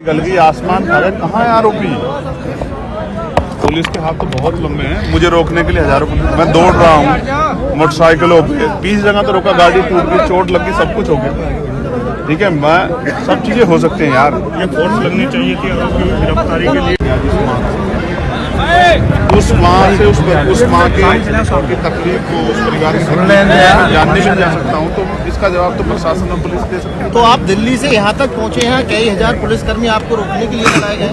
गल गई आसमान खा गए। कहाँ है आरोपी? पुलिस के हाथ तो बहुत लंबे हैं। मुझे रोकने के लिए हजारों पुलिस, मैं दौड़ रहा हूँ मोटरसाइकिलों पे, 20 जगह तो रोका, गाड़ी टूट गई, चोट लग गई, सब कुछ हो गया। ठीक है, मैं सब चीजें हो सकती हैं यार। ये फोर्स लगनी चाहिए थी आरोपी की गिरफ्तारी के लिए। उस माँ से उस माँ की तकलीफ को, उस परिवार की जानने भी जा सकता हूँ, तो इसका जवाब तो प्रशासन और पुलिस दे सकते हैं। तो आप दिल्ली से यहाँ तक पहुँचे हैं, कई हजार पुलिसकर्मी आपको रोकने के लिए लगाए गए।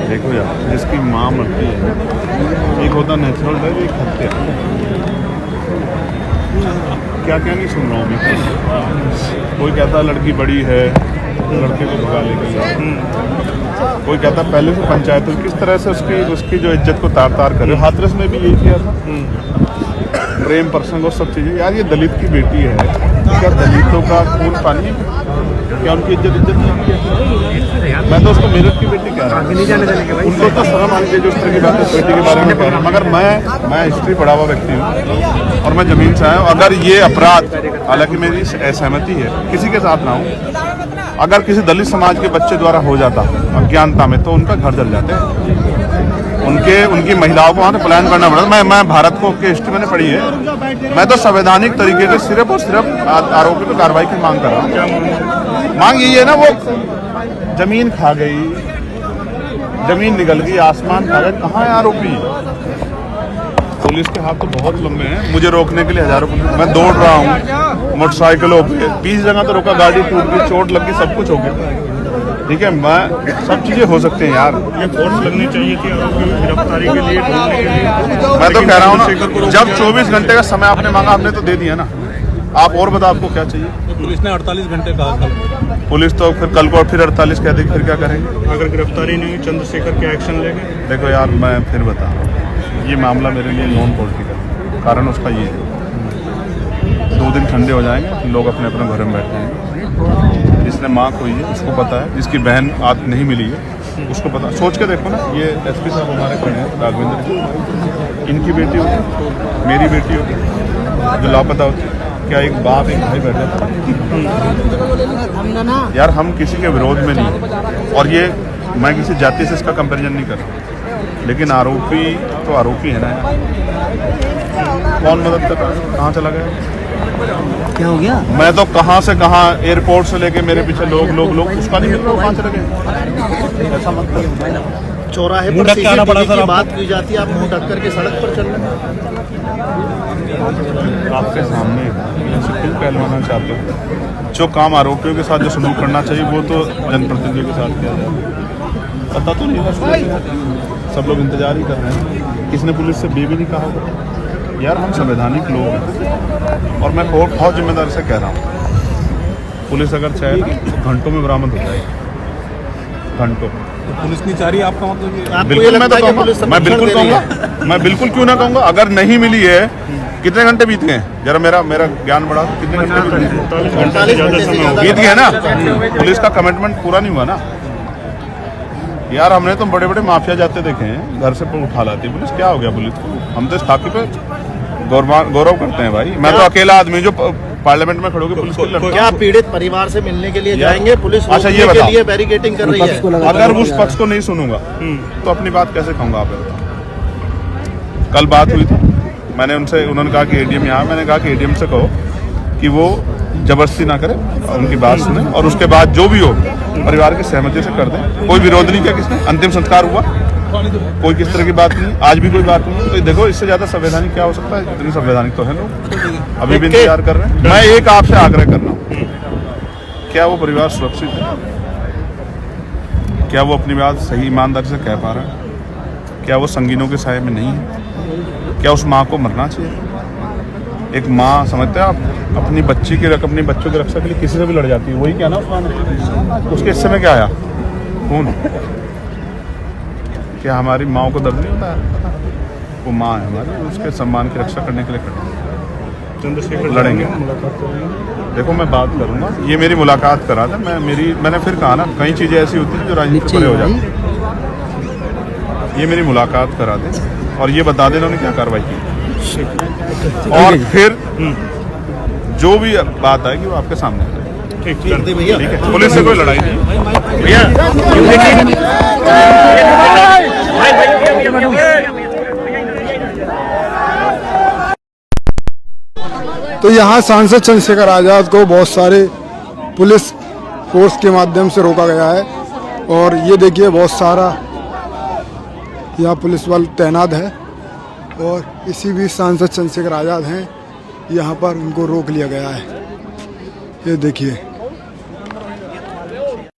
देखो यार, जिसकी माँ मरती है, एक होता नेचुरल डेथ, एक हत्या। क्या क्या नहीं सुन रहा हूँ मैं। कोई कहता लड़की बड़ी है, लड़के को भगा ले गई। कोई कहता पहले से पंचायत किस तरह से उसकी जो इज्जत को तार तार करे। हाथरस में भी यही किया था, प्रेम प्रसंग और सब चीजें। यार ये दलित की बेटी है, क्या दलितों का खून पानी, क्या उनकी इज्जत नहीं? मैं तो उसको मेरठ की बेटी कह रहा हूँ। उनको तो शर्म आनी चाहिए जो इस तरह की बात बेटी के बारे में कह रहा हूँ। मगर मैं हिस्ट्री पढ़ा हुआ व्यक्ति हूँ और मैं जमीन से आया हूँ। अगर ये अपराध, हालांकि मेरी असहमति है, किसी के साथ ना हो, अगर किसी दलित समाज के बच्चे द्वारा हो जाता अज्ञानता में, तो उनका घर जल जाते। उनकी महिलाओं को वहाँ से पलायन करना पड़ता। मैं भारत को की हिस्ट्री मैंने पढ़ी है। मैं तो संवैधानिक तरीके से सिर्फ और सिर्फ आरोपी पर कार्रवाई की मांग कर रहा हूँ। मांग यही है ना, वो जमीन खा गई, जमीन निकल गई, आसमान खा गए। कहाँ है आरोपी? पुलिस के हाथ तो बहुत लंबे हैं। मुझे रोकने के लिए हजारों पुलिस, मैं दौड़ रहा हूँ मोटरसाइकिलों पे, 20 जगह तो रोका, गाड़ी टूट गई, चोट लग गई, सब कुछ हो गया। ठीक है, मैं सब चीजें हो सकती हैं यार। ये फोर्स लगनी चाहिए थी आरोपी की गिरफ्तारी के लिए, ढूंढने के लिए। मैं तो कह रहा हूँ ना, जब 24 घंटे का समय आपने मांगा, हमने तो दे दिया ना। आप और बताओ आपको क्या चाहिए? पुलिस ने 48 घंटे कहा था। पुलिस तो फिर कल को फिर 48 कह देगी, फिर क्या करेंगे? अगर गिरफ्तारी नहीं हुई, चंद्रशेखर के एक्शन लेंगे। देखो यार, मैं फिर बता रहा हूँ, ये मामला मेरे लिए नॉन पॉलिटिकल, कारण उसका ये है, 2 दिन ठंडे हो जाएंगे, लोग अपने अपने घर में बैठ जाएंगे। जिसने माँ खोई है उसको पता है, जिसकी बहन आज नहीं मिली है उसको पता। सोच के देखो ना, ये एसपी साहब हमारे खड़े हैं, राघवेंद्र जी, इनकी बेटी होती, मेरी बेटी होती, जो लापता होती, क्या एक बाप एक भाई बैठ जाता? यार हम किसी के विरोध में नहीं, और ये मैं किसी जाति से इसका कंपैरिजन नहीं कर रहा, लेकिन आरोपी तो आरोपी है ना। कौन मदद कर रहा है? कहाँ चला गया? क्या हो गया? मैं तो कहाँ से कहाँ, एयरपोर्ट से लेके मेरे पीछे लोग उसका नहीं मिल रहा, कहाँ चले गए? ऐसा मत करो। चौराहे पर सीसीटीवी की बात की जाती है, आप मुंह ढक करके सड़क पर चल रहे हैं। आपके सामने ऐसे क्यों कहलवाना चाहते हो? जो काम आरोपियों के साथ जो सलूक करना चाहिए, वो तो जनप्रतिनिधियों के साथ किया जाए। पता तो नहीं था, सब लोग इंतजार ही कर रहे हैं। किसने पुलिस से भी नहीं कहा होगा? यार हम संवैधानिक लोग हैं, और मैं बहुत जिम्मेदारी से कह रहा हूँ, पुलिस अगर चाहे ना तो घंटों में बरामद हो जाएगी, घंटों। पुलिस नहीं चाह रही, आपका मतलब? बिल्कुल, मैं तो कहूँगा, मैं बिल्कुल कहूँगा, मैं बिल्कुल क्यों ना कहूँगा। अगर नहीं मिली है, कितने घंटे बीत गए? जरा मेरा ज्ञान बढ़ा, कितने घंटे बीत गए ना? पुलिस का कमिटमेंट पूरा नहीं हुआ ना यार। हमने तो बड़े बड़े माफिया जाते देखे हैं, घर से उठा लाती पुलिस। क्या हो गया पुलिस को? हम तो इस खाकी पे गौरव करते हैं भाई। मैं तो अकेला आदमी जो पार्लियामेंट में खड़े होकर पुलिस को लड़ता। क्या पीड़ित परिवार से मिलने के लिए जाएंगे? पुलिस अच्छा ये के लिए बैरिकेडिंग कर रही है। अगर उस पक्ष को नहीं सुनूंगा तो अपनी बात कैसे कहूँगा? आप कल बात हुई थी, मैंने उनसे, उन्होंने कहा कि एडीएम यहाँ, मैंने कहा कि एडीएम से कहो कि वो जबरदस्ती ना करे, उनकी बात सुने, और उसके बाद जो भी हो परिवार की सहमति से कर दें। कोई विरोध नहीं किया किसने, अंतिम संस्कार हुआ, कोई किस तरह की बात नहीं, आज भी कोई बात नहीं। तो देखो, इससे ज्यादा संवैधानिक क्या हो सकता है? इतनी संवैधानिक तो है लोग, अभी भी इंतजार कर रहे हैं। मैं एक आपसे आग्रह कर रहा हूँ, क्या वो परिवार सुरक्षित है? क्या वो अपनी बात सही ईमानदारी से कह पा रहा है? क्या वो संगीनों के साये में नहीं है? क्या उस माँ को मरना चाहिए? एक माँ, समझते हैं आप, अपनी अपनी बच्चों की रक्षा के लिए किसी से भी लड़ जाती है। वही क्या ना उस माँ ने, उसके हिस्से में क्या आया? खून। क्या हमारी माँ को दर्द नहीं होता है? वो माँ है हमारी, उसके सम्मान की रक्षा करने के लिए खड़े चंद्रशेखर लड़ेंगे। देखो मैं बात करूँगा, ये मेरी मुलाकात करा था, मैंने फिर कहा ना, कई चीज़ें ऐसी होती हैं जो राजनीति परे हो जाती है। ये मेरी मुलाकात करा दे और ये बता देना उन्होंने क्या कार्रवाई की, और फिर जो भी बात आएगी वो आपके सामने। ठीक है, पुलिस से कोई लड़ाई नहीं। तो यहाँ सांसद चंद्रशेखर आज़ाद को बहुत सारे पुलिस फोर्स के माध्यम से रोका गया है और ये देखिए बहुत सारा यहाँ पुलिस बल तैनात है और इसी बीच सांसद चंद्रशेखर आज़ाद हैं यहाँ पर उनको रोक लिया गया है। ये देखिए